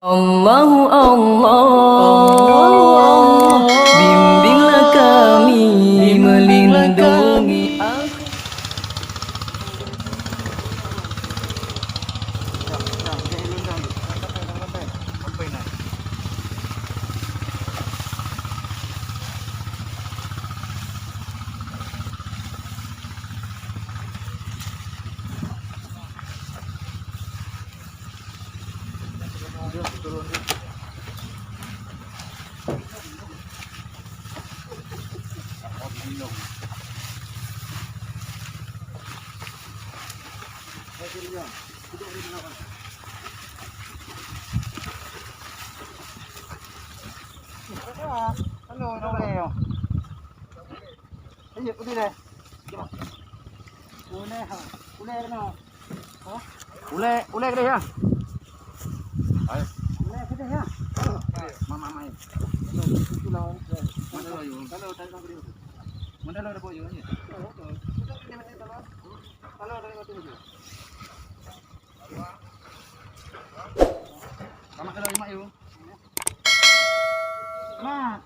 Allahu Allah, bimbinglah kami, melindungi aku. Ano Leo? Ayo, udah deh. Ule ha. Ule no. Ha? Ule gede ya. Ayo. Ule gede ya. Mama mai. Mana lo yo? Mana lo ada boyo ni? Kalau ada kau tu. Sama kalau lima yo. Mak.